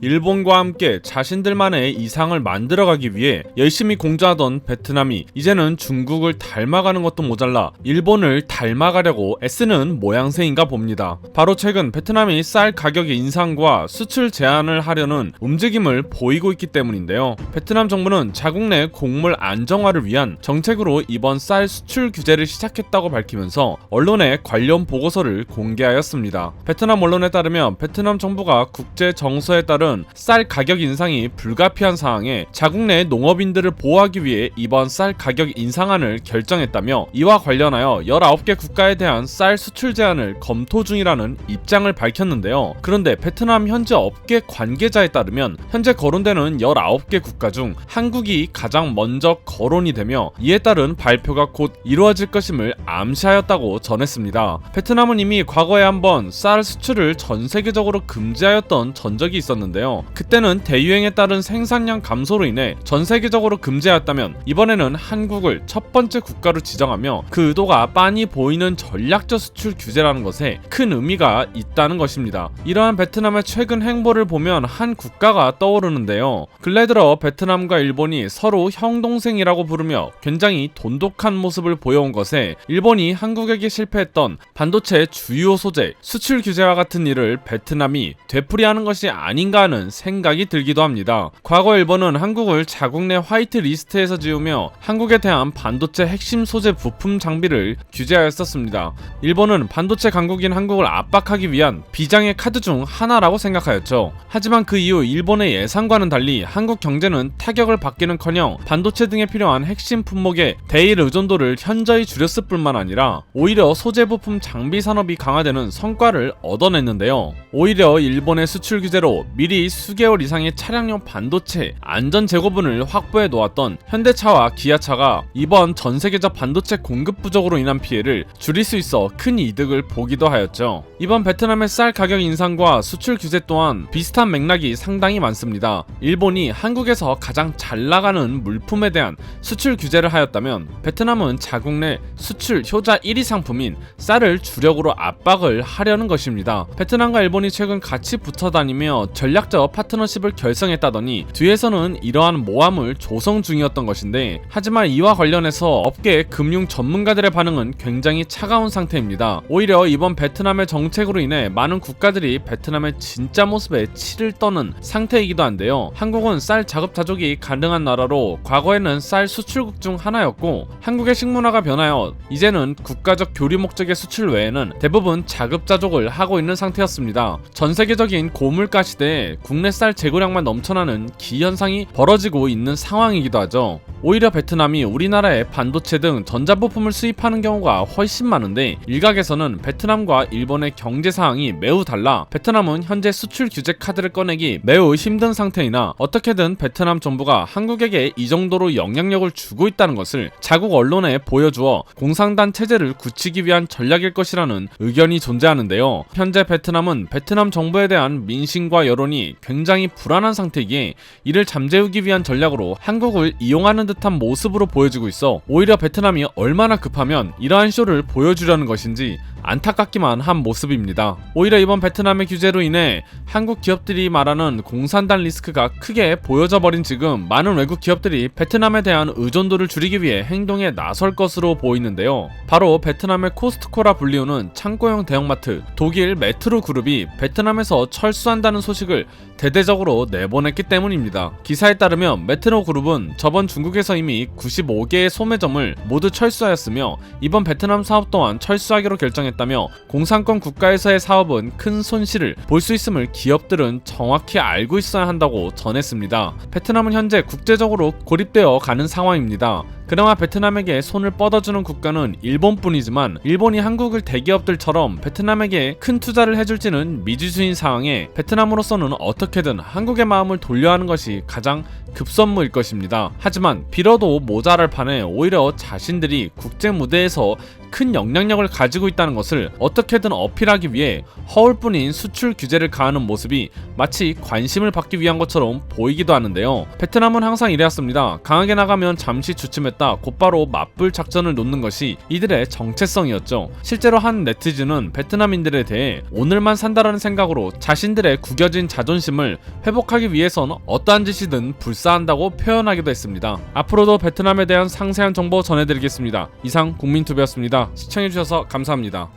일본과 함께 자신들만의 이상을 만들어가기 위해 열심히 공조하던 베트남이 이제는 중국을 닮아가는 것도 모자라 일본을 닮아가려고 애쓰는 모양새인가 봅니다. 바로 최근 베트남이 쌀 가격 인상과 수출 제한을 하려는 움직임을 보이고 있기 때문인데요. 베트남 정부는 자국 내 곡물 안정화를 위한 정책으로 이번 쌀 수출 규제를 시작했다고 밝히면서 언론에 관련 보고서를 공개하였습니다. 베트남 언론에 따르면 베트남 정부가 국제 정서에 따른 쌀 가격 인상이 불가피한 상황에 자국 내 농업인들을 보호하기 위해 이번 쌀 가격 인상안을 결정했다며 이와 관련하여 19개 국가에 대한 쌀 수출 제한을 검토 중이라는 입장을 밝혔는데요. 그런데 베트남 현지 업계 관계자에 따르면 현재 거론되는 19개 국가 중 한국이 가장 먼저 거론이 되며 이에 따른 발표가 곧 이루어질 것임을 암시하였다고 전했습니다. 베트남은 이미 과거에 한번 쌀 수출을 전 세계적으로 금지하였던 전적이 있었는데요. 그때는 대유행에 따른 생산량 감소로 인해 전 세계적으로 금지하였다면 이번에는 한국을 첫 번째 국가로 지정하며 그 의도가 빤히 보이는 전략적 수출 규제라는 것에 큰 의미가 있다는 것입니다. 이러한 베트남의 최근 행보를 보면 한 국가가 떠오르는데요. 근래 들어 베트남과 일본이 서로 형동생이라고 부르며 굉장히 돈독한 모습을 보여온 것에 일본이 한국에게 실패했던 반도체 주요 소재 수출 규제와 같은 일을 베트남이 되풀이하는 것이 아닌가 하는 생각이 들기도 합니다. 과거 일본은 한국을 자국 내 화이트 리스트에서 지우며 한국에 대한 반도체 핵심 소재 부품 장비를 규제하였었습니다. 일본은 반도체 강국인 한국을 압박하기 위한 비장의 카드 중 하나라고 생각하였죠. 하지만 그 이후 일본의 예상과는 달리 한국 경제는 타격을 받기는커녕 반도체 등에 필요한 핵심 품목의 대일 의존도를 현저히 줄였을 뿐만 아니라 오히려 소재 부품 장비 산업이 강화되는 성과를 얻어냈는데요. 오히려 일본의 수출 규제로 미리 수개월 이상의 차량용 반도체 안전 재고분을 확보해 놓았던 현대차와 기아차가 이번 전 세계적 반도체 공급 부족으로 인한 피해를 줄일 수 있어 큰 이득을 보기도 하였죠. 이번 베트남의 쌀 가격 인상과 수출 규제 또한 비슷한 맥락이 상당히 많습니다. 일본이 한국에서 가장 잘 나가는 물품에 대한 수출 규제를 하였다면 베트남은 자국 내 수출 효자 1위 상품인 쌀을 주력으로 압박을 하려는 것입니다. 베트남과 일본이 최근 같이 붙어 다니며 전략적 파트너십을 결성했다더니 뒤에서는 이러한 모함을 조성 중이었던 것인데 하지만 이와 관련해서 업계 금융 전문가들의 반응은 굉장히 차가운 상태입니다. 오히려 이번 베트남의 정책으로 인해 많은 국가들이 베트남의 진짜 모습에 치를 떠는 상태이기도 한데요. 한국은 쌀 자급자족이 가능한 나라로 과거에는 쌀 수출국 중 하나였고 한국의 식문화가 변하여 이제는 국가적 교류 목적의 수출 외에는 대부분 자급자족을 하고 있는 상태였습니다. 전 세계적인 고물가 시대에 국내 쌀 재고량만 넘쳐나는 기현상이 벌어지고 있는 상황이기도 하죠. 오히려 베트남이 우리나라에 반도체 등 전자부품을 수입하는 경우가 훨씬 많은데 일각에서는 베트남과 일본의 경제 상황이 매우 달라 베트남은 현재 수출 규제 카드를 꺼내기 매우 힘든 상태이나 어떻게든 베트남 정부가 한국에게 이 정도로 영향력을 주고 있다는 것을 자국 언론에 보여주어 공산당 체제를 굳히기 위한 전략일 것이라는 의견이 존재하는데요. 현재 베트남은 베트남 정부에 대한 민심과 여론이 굉장히 불안한 상태이기에 이를 잠재우기 위한 전략으로 한국을 이용하는 듯한 모습으로 보여지고 있어 오히려 베트남이 얼마나 급하면 이러한 쇼를 보여주려는 것인지 안타깝기만 한 모습입니다. 오히려 이번 베트남의 규제로 인해 한국 기업들이 말하는 공산당 리스크가 크게 보여져 버린 지금 많은 외국 기업들이 베트남에 대한 의존도를 줄이기 위해 행동에 나설 것으로 보이는데요. 바로 베트남의 코스트코라 불리우는 창고형 대형마트 독일 메트로 그룹이 베트남에서 철수한다는 소식을 대대적으로 내보냈기 때문입니다. 기사에 따르면 메트로 그룹은 저번 중국에서 이미 95개의 소매점을 모두 철수하였으며 이번 베트남 사업 또한 철수하기로 결정했다며 공산권 국가에서의 사업은 큰 손실을 볼 수 있음을 기업들은 정확히 알고 있어야 한다고 전했습니다. 베트남은 현재 국제적으로 고립되어 가는 상황입니다. 그나마 베트남에게 손을 뻗어주는 국가는 일본뿐이지만 일본이 한국을 대기업들처럼 베트남에게 큰 투자를 해줄지는 미지수인 상황에 베트남으로서는 어떻게든 한국의 마음을 돌려야 하는 것이 가장 급선무일 것입니다. 하지만 빌어도 모자랄 판에 오히려 자신들이 국제 무대에서 큰 영향력을 가지고 있다는 것을 어떻게든 어필하기 위해 허울뿐인 수출 규제를 가하는 모습이 마치 관심을 받기 위한 것처럼 보이기도 하는데요. 베트남은 항상 이래왔습니다. 강하게 나가면 잠시 주춤했다 곧바로 맞불 작전을 놓는 것이 이들의 정체성이었죠. 실제로 한 네티즌은 베트남인들에 대해 오늘만 산다라는 생각으로 자신들의 구겨진 자존심을 회복하기 위해선 어떠한 짓이든 불사한다고 표현하기도 했습니다. 앞으로도 베트남에 대한 상세한 정보 전해드리겠습니다. 이상 국민투비였습니다. 시청해주셔서 감사합니다.